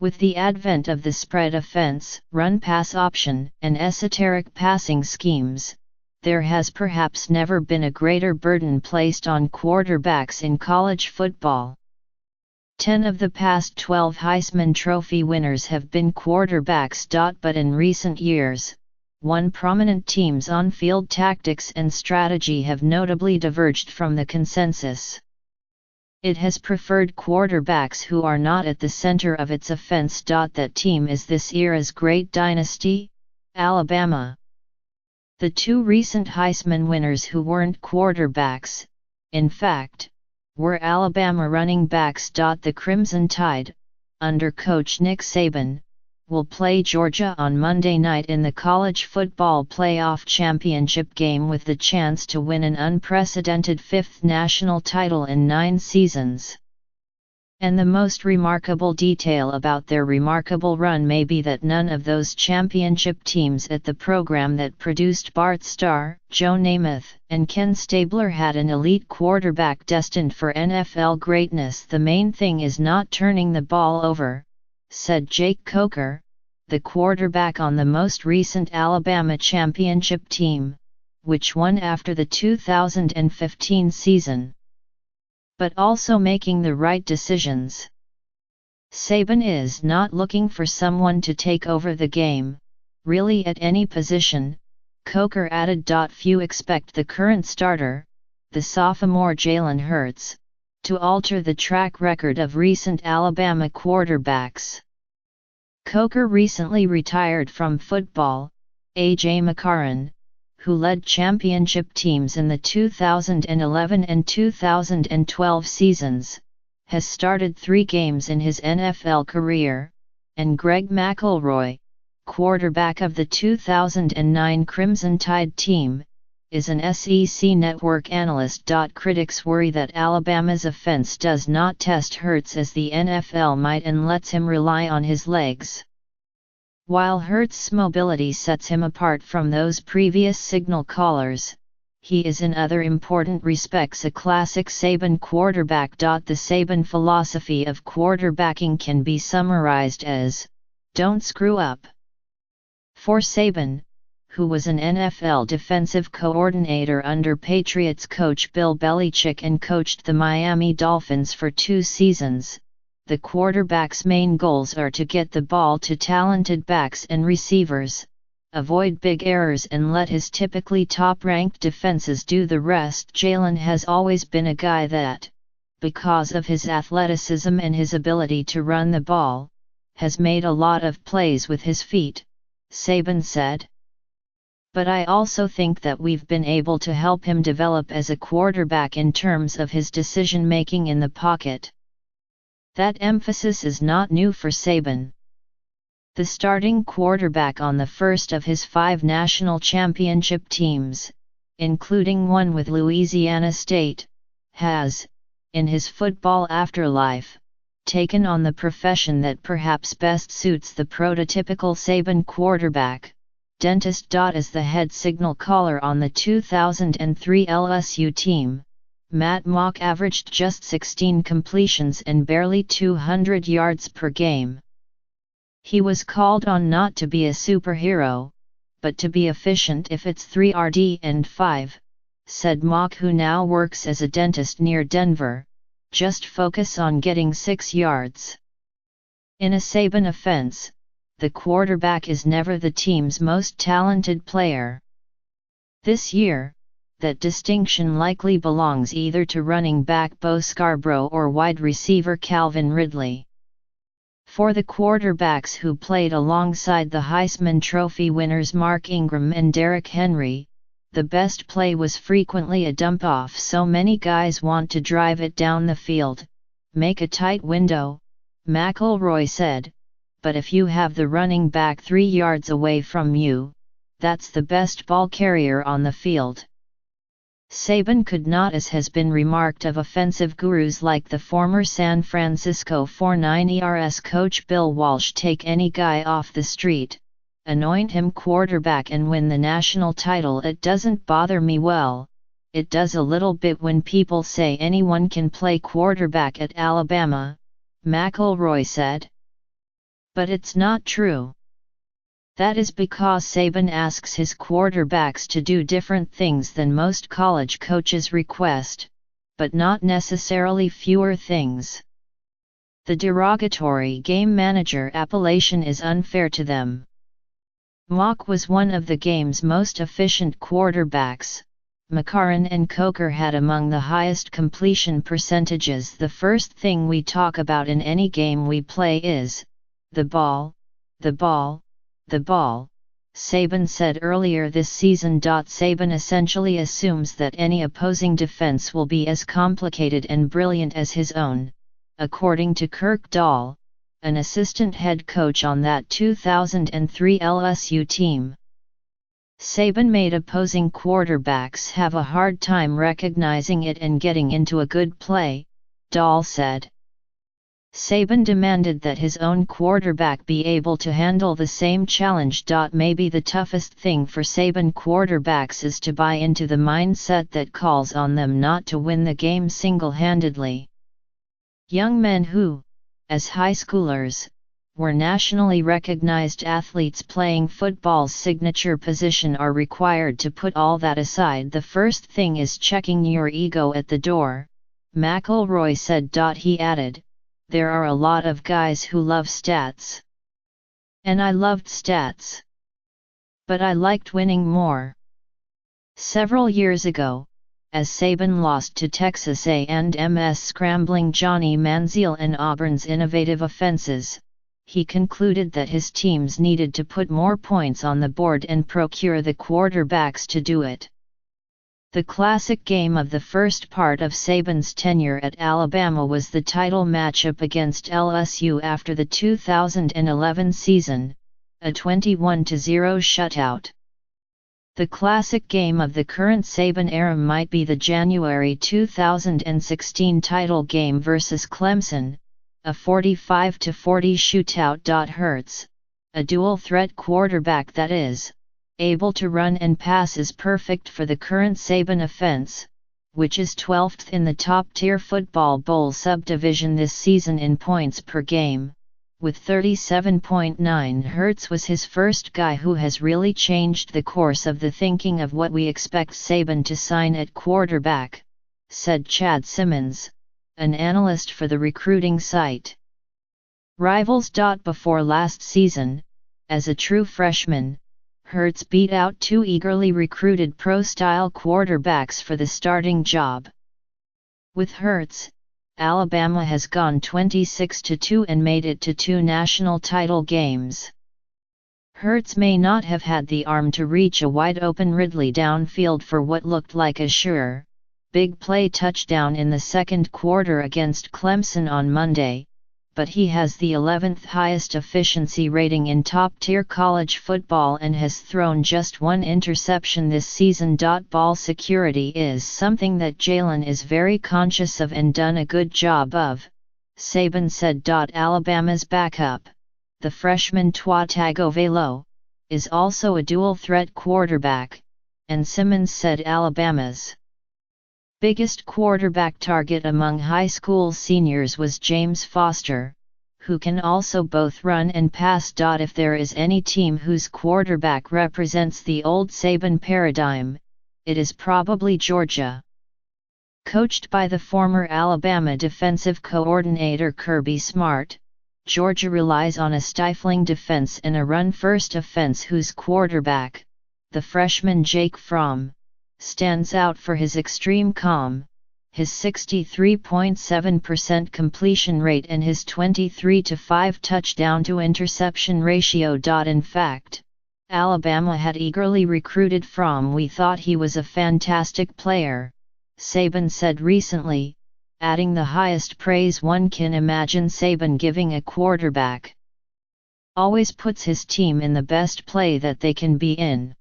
With the advent of the spread offense, run-pass option, and esoteric passing schemes, there has perhaps never been a greater burden placed on quarterbacks in college football. 10 of the past 12 Heisman Trophy winners have been quarterbacks. But in recent years, one prominent team's on-field tactics and strategy have notably diverged from the consensus. It has preferred quarterbacks who are not at the center of its offense. That team is this era's great dynasty, Alabama. The two recent Heisman winners who weren't quarterbacks, in fact, were Alabama running backs. The Crimson Tide, under coach Nick Saban, will play Georgia on Monday night in the college football playoff championship game with the chance to win an unprecedented fifth national title in 9 seasons. And the most remarkable detail about their remarkable run may be that none of those championship teams at the program that produced Bart Starr, Joe Namath, and Ken Stabler had an elite quarterback destined for NFL greatness. The main thing is not turning the ball over, said Jake Coker, the quarterback on the most recent Alabama championship team, which won after the 2015 season. But also making the right decisions. Saban is not looking for someone to take over the game, really at any position, Coker added. Few expect the current starter, the sophomore Jalen Hurts, to alter the track record of recent Alabama quarterbacks. Coker recently retired from football. A.J. McCarron, who led championship teams in the 2011 and 2012 seasons, has started 3 games in his NFL career, and Greg McElroy, quarterback of the 2009 Crimson Tide team, is an SEC network analyst. Critics worry that Alabama's offense does not test Hurts as the NFL might and lets him rely on his legs. While Hurts' mobility sets him apart from those previous signal callers, he is in other important respects a classic Saban quarterback. The Saban philosophy of quarterbacking can be summarized as, "Don't screw up." For Saban, who was an NFL defensive coordinator under Patriots coach Bill Belichick and coached the Miami Dolphins for 2 seasons, the quarterback's main goals are to get the ball to talented backs and receivers, avoid big errors and let his typically top-ranked defenses do the rest. Jalen has always been a guy that, because of his athleticism and his ability to run the ball, has made a lot of plays with his feet, Saban said. But I also think that we've been able to help him develop as a quarterback in terms of his decision-making in the pocket. That emphasis is not new for Saban. The starting quarterback on the first of his 5 national championship teams, including one with Louisiana State, has, in his football afterlife, taken on the profession that perhaps best suits the prototypical Saban quarterback, dentist. As the head signal caller on the 2003 LSU team, Matt Mock averaged just 16 completions and barely 200 yards per game. He was called on not to be a superhero, but to be efficient if it's 3 RD and 5, said Mock, who now works as a dentist near Denver. Just focus on getting 6 yards. In a Saban offense, the quarterback is never the team's most talented player. This year, that distinction likely belongs either to running back Bo Scarborough or wide receiver Calvin Ridley. For the quarterbacks who played alongside the Heisman Trophy winners Mark Ingram and Derrick Henry, the best play was frequently a dump-off. So many guys want to drive it down the field, make a tight window, McElroy said, but if you have the running back 3 yards away from you, that's the best ball carrier on the field. Saban could not, as has been remarked of offensive gurus like the former San Francisco 49ers coach Bill Walsh, take any guy off the street, anoint him quarterback and win the national title. It doesn't bother me. Well, it does a little bit when people say anyone can play quarterback at Alabama, McElroy said. But it's not true. That is because Saban asks his quarterbacks to do different things than most college coaches request, but not necessarily fewer things. The derogatory game manager appellation is unfair to them. Mock was one of the game's most efficient quarterbacks. McCarron and Coker had among the highest completion percentages. The first thing we talk about in any game we play is the ball, the ball, the ball, Saban said earlier this season. Saban essentially assumes that any opposing defense will be as complicated and brilliant as his own, according to Kirk Dahl, an assistant head coach on that 2003 LSU team. Saban made opposing quarterbacks have a hard time recognizing it and getting into a good play, Dahl said. Saban demanded that his own quarterback be able to handle the same challenge. Maybe the toughest thing for Saban quarterbacks is to buy into the mindset that calls on them not to win the game single-handedly. Young men who, as high schoolers, were nationally recognized athletes playing football's signature position are required to put all that aside. The first thing is checking your ego at the door, McElroy said. He added, there are a lot of guys who love stats. And I loved stats. But I liked winning more. Several years ago, as Saban lost to Texas A&M's scrambling Johnny Manziel and Auburn's innovative offenses, he concluded that his teams needed to put more points on the board and procure the quarterbacks to do it. The classic game of the first part of Saban's tenure at Alabama was the title matchup against LSU after the 2011 season, a 21-0 shutout. The classic game of the current Saban era might be the January 2016 title game versus Clemson, a 45-40 shootout. Hurts, a dual-threat quarterback that is able to run and pass, is perfect for the current Saban offense, which is 12th in the top-tier football bowl subdivision this season in points per game, with 37.9. Hurts was his first guy who has really changed the course of the thinking of what we expect Saban to sign at quarterback, said Chad Simmons, an analyst for the recruiting site Rivals. Before last season, as a true freshman, Hurts beat out two eagerly recruited pro-style quarterbacks for the starting job. With Hurts, Alabama has gone 26-2 and made it to 2 national title games. Hurts may not have had the arm to reach a wide-open Ridley downfield for what looked like a sure, big play touchdown in the second quarter against Clemson on Monday, but he has the 11th highest efficiency rating in top-tier college football and has thrown just one interception this season. Ball security is something that Jalen is very conscious of and done a good job of, Saban said. Alabama's backup, the freshman Tua Tagovailoa, is also a dual-threat quarterback, and Simmons said Alabama's biggest quarterback target among high school seniors was James Foster, who can also both run and pass. If there is any team whose quarterback represents the old Saban paradigm, it is probably Georgia. Coached by the former Alabama defensive coordinator Kirby Smart, Georgia relies on a stifling defense and a run-first offense whose quarterback, the freshman Jake Fromm, stands out for his extreme calm, his 63.7% completion rate and his 23-5 touchdown-to-interception ratio. In fact, Alabama had eagerly recruited Fromm. We thought he was a fantastic player, Saban said recently, adding the highest praise one can imagine Saban giving a quarterback. Always puts his team in the best play that they can be in.